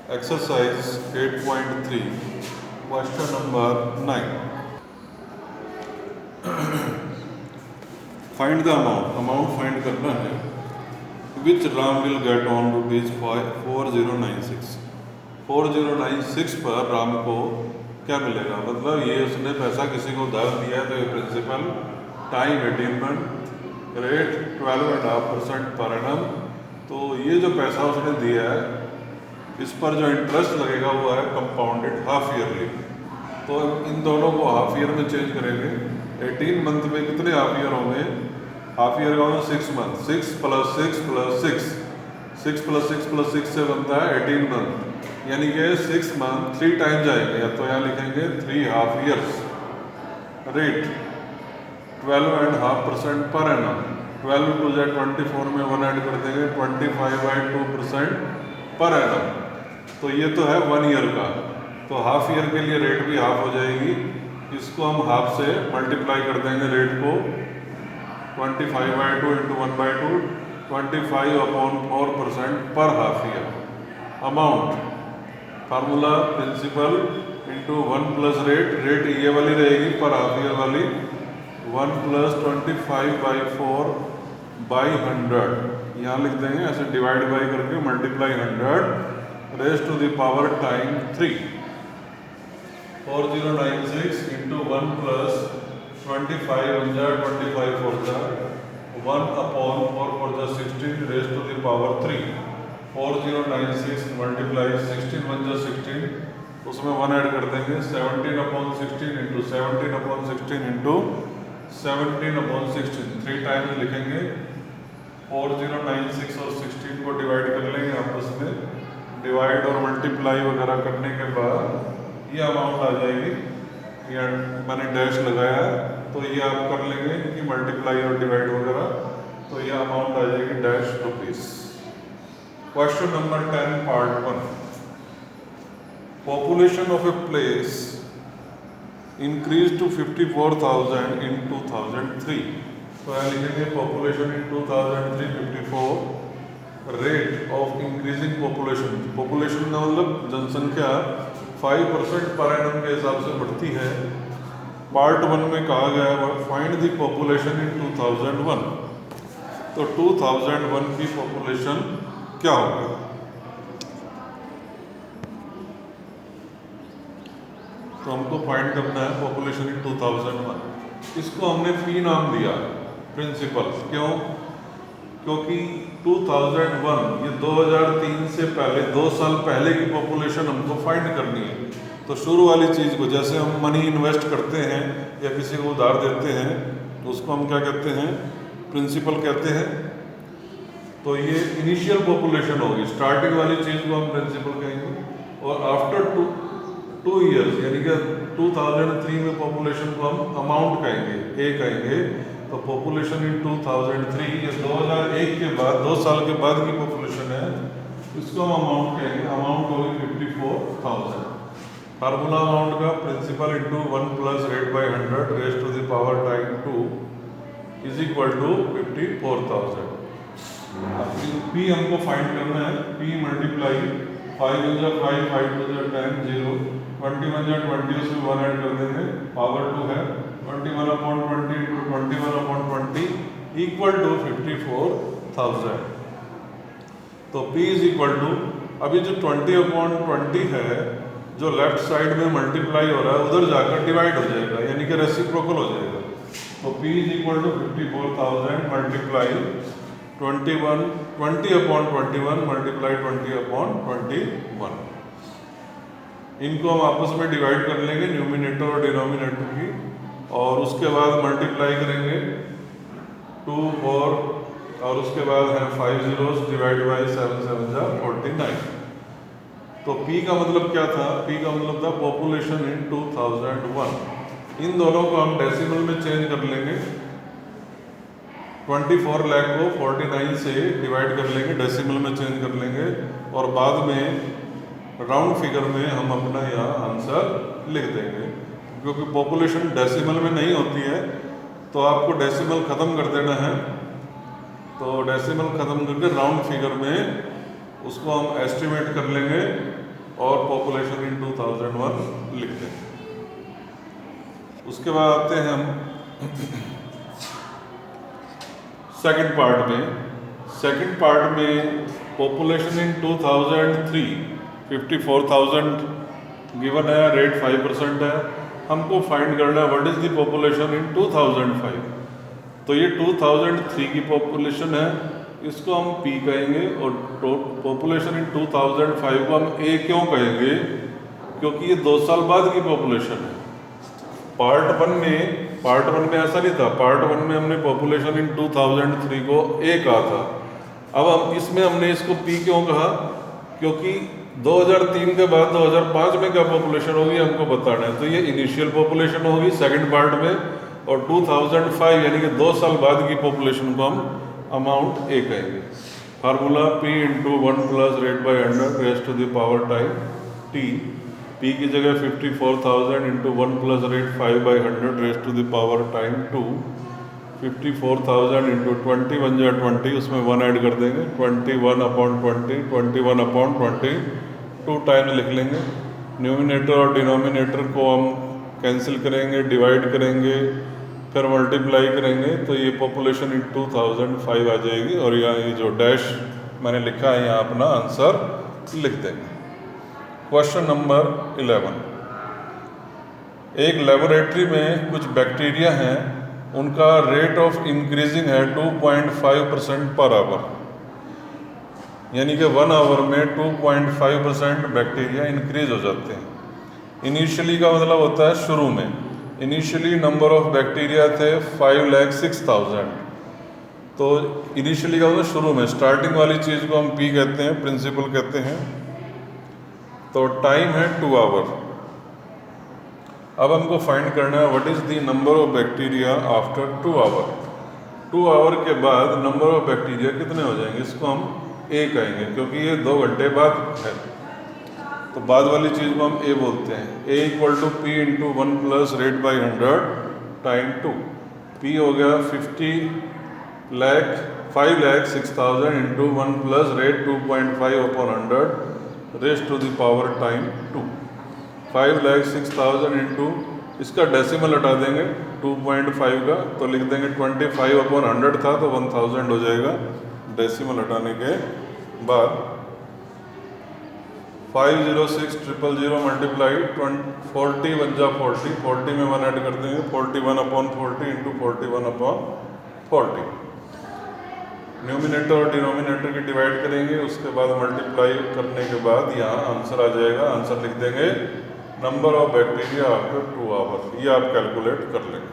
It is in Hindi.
Exercise 8.3 question number 9 find the amount find करना है which Ram will get on rupees 4096 पर राम को क्या मिलेगा। मतलब ये उसने पैसा किसी को उधार दिया है तो ये principal time 18 month rate 12.5% per annum. तो ये जो पैसा उसने दिया है इस पर जो इंटरेस्ट लगेगा वो है कंपाउंडेड हाफ ईयरली। तो इन दोनों को हाफ ईयर में चेंज करेंगे। 18 मंथ में कितने हाफ ईयर होंगे? हाफ ईयर का होगा 6 मंथ। 6 + 6 + 6 6 + 6 + 6 से बनता है 18 मंथ, यानी कि 6 मंथ 3 टाइम जाएंगे। या तो यहाँ लिखेंगे 3 half years. Rate 12.5% per annum. 12 × 2 = 24 में 1 ऐड कर देंगे 25/2% पर एनम। तो ये तो है 1 ईयर का। तो हाफ ईयर के लिए रेट भी हाफ हो जाएगी। इसको हम हाफ से मल्टीप्लाई कर देंगे रेट को 25/2 × 1/2 25/4% पर half year. Amount formula principal into 1 + rate. Rate ये वाली रहेगी पर हाफ ईयर वाली 1 + 25/4/100। यहाँ लिख देंगे ऐसे डिवाइड बाई करके multiply 100 raise to the power time 3। 4096 × 1 + 25 × 25 4 1/4 × 16 raise to the power 3। 4096 multiply 16 × 16 उसमें 1 ऐड कर देंगे 17/16 × 17/16 × 17/16 3 टाइम्स लिखेंगे। 4096 और 16 को डिवाइड कर लेंगे आपस में। डिवाइड और मल्टीप्लाई वगैरह करने के बाद ये अमाउंट आ जाएगी। या मैंने डैश लगाया तो ये आप कर लेंगे कि मल्टीप्लाई और डिवाइड वगैरह। तो ये अमाउंट आ जाएगी dash rupees. Question number 10 part 1। Population of a place increase to 54,000 in 2003। तो यहाँ लिखेंगे population in 2003 54। Rate of increasing population. Population का मतलब जनसंख्या 5% पर एनम के हिसाब से बढ़ती है। पार्ट 1 में कहा गया है फाइंड द पॉपुलेशन इन 2001। तो 2001 की पॉपुलेशन क्या होगी? तो हमको फाइंड करना है पॉपुलेशन इन 2001। इसको हमने पी नाम दिया प्रिंसिपल। क्यों? क्योंकि 2001 ये 2003 से पहले 2 साल पहले की पॉपुलेशन हमको फाइंड करनी है। तो शुरू वाली चीज़ को जैसे हम मनी इन्वेस्ट करते हैं या किसी को उधार देते हैं तो उसको हम क्या कहते हैं? प्रिंसिपल कहते हैं। तो ये इनिशियल पॉपुलेशन होगी, स्टार्टिंग वाली चीज़ को हम प्रिंसिपल कहेंगे। और आफ्टर 2 ईयर्स यानी कि 2003 में पॉपुलेशन को हम अमाउंट कहेंगे, ए कहेंगे। तो पॉपुलेशन इन 2003 ये 2001 के बाद 2 साल के बाद की पॉपुलेशन है, इसको हम अमाउंट कहेंगे। अमाउंट होगी 54,000। फार्मूला अमाउंट का principal into 1 + rate by 100 raise to the power time 2 is equal to 54,000। P हमको फाइंड करना है। पी मल्टीप्लाई 5 × 5 5 × 10 0 21 × 20 उसमें 1 ऐड कर देंगे पावर 2 है 21/20 × 21/20 इक्वल टू 54,000। तो P इज इक्वल टू अभी जो 20/20 है जो लेफ्ट साइड में मल्टीप्लाई हो रहा है उधर जाकर डिवाइड हो जाएगा, यानी कि रेसिप्रोकल हो जाएगा। तो P is equal to 54,000 multiply 20/21 multiply 20/21। इनको हम आपस में डिवाइड कर लेंगे न्यूमिनेटर और डिनोमिनेटर की, और उसके बाद मल्टीप्लाई करेंगे 2 4 और उसके बाद है 5 zeros डिवाइड बाई 7 7 = 49। तो P का मतलब क्या था? P का मतलब था पॉपुलेशन इन 2001। इन दोनों को हम डेसिमल में चेंज कर लेंगे। 24 लाख को 49 से डिवाइड कर लेंगे, डेसिमल में चेंज कर लेंगे और बाद में राउंड फिगर में हम अपना यहाँ आंसर लिख देंगे। क्योंकि पॉपुलेशन डेसिमल में नहीं होती है तो आपको डेसिमल ख़त्म कर देना है। तो डेसिमल ख़त्म करके राउंड फिगर में उसको हम एस्टिमेट कर लेंगे और पॉपुलेशन इन 2001 लिख दें। उसके बाद आते हैं हम सेकंड पार्ट में। सेकंड पार्ट में पॉपुलेशन इन 2003 54,000 गिवन है, रेट 5% है। हमको फाइंड करना है what is the population in 2005। तो ये 2003 की पॉपुलेशन है, इसको हम P कहेंगे, और पॉपुलेशन इन 2005 को हम A क्यों कहेंगे, क्योंकि ये 2 साल बाद की पॉपुलेशन है। पार्ट वन में ऐसा नहीं था। पार्ट वन में हमने पॉपुलेशन इन 2003 को A कहा था। अब हम इसमें हमने इसको P क्यों कहा, क्योंकि 2003 के बाद 2005 में क्या पॉपुलेशन होगी हमको बताना है। तो ये इनिशियल पॉपुलेशन होगी सेकंड पार्ट में, और 2005 यानी कि 2 साल बाद की पॉपुलेशन को हम अमाउंट A कहेंगे। Formula P into 1 plus rate by 100 raise to the power time T। P की जगह 54,000 into 1 plus rate 5/100 raise to the power time 2। 54,000 into 20 बन जाए 20, उसमें 1 ऐड कर देंगे, 21/20, 21/20 2 टाइम लिख लेंगे। न्यूमिनेटर और डिनोमिनेटर को हम कैंसिल करेंगे, डिवाइड करेंगे, फिर मल्टीप्लाई करेंगे, तो ये पॉपुलेशन इन 2005 आ जाएगी। और यहाँ ये जो डैश मैंने लिखा है यहाँ अपना आंसर लिख देंगे। Question number 11। एक लेबोरेटरी में कुछ बैक्टीरिया हैं, उनका रेट ऑफ इंक्रीजिंग है 2.5% पर आवर, यानी कि 1 आवर में 2.5% बैक्टीरिया इंक्रीज हो जाते हैं। इनिशियली का मतलब होता है शुरू में। इनिशियली नंबर ऑफ बैक्टीरिया थे 5,06,000। तो इनिशियली का मतलब शुरू में, स्टार्टिंग वाली चीज़ को हम P कहते हैं, प्रिंसिपल कहते हैं। तो टाइम है 2 आवर। अब हमको फाइंड करना है what is the number of bacteria after 2 hour. 2 hour के बाद नंबर ऑफ बैक्टीरिया कितने हो जाएंगे, इसको हम A कहेंगे, क्योंकि ये 2 घंटे बाद है। तो बाद वाली चीज़ को हम A बोलते हैं। A equal to P into 1 plus rate by 100 time 2। P हो गया 5,06,000 into 1 plus rate 2.5/100 raise to the power time 2। 5,06,000 into, इसका डेसिमल हटा देंगे 2.5 का, तो लिख देंगे 25/100 था तो 1000 हो जाएगा। डेसिमल हटाने के बाद 506,000 मल्टीप्लाई 40 बन जा 40, 40 में 1 ऐड कर देंगे, 41/40 इंटू 41/40। न्यूमिनेटर और डिनोमिनेटर की डिवाइड करेंगे, उसके बाद मल्टीप्लाई करने के बाद यहाँ आंसर आ जाएगा। आंसर लिख देंगे number of bacteria after 2 hour. ये आप कैलकुलेट कर लेंगे।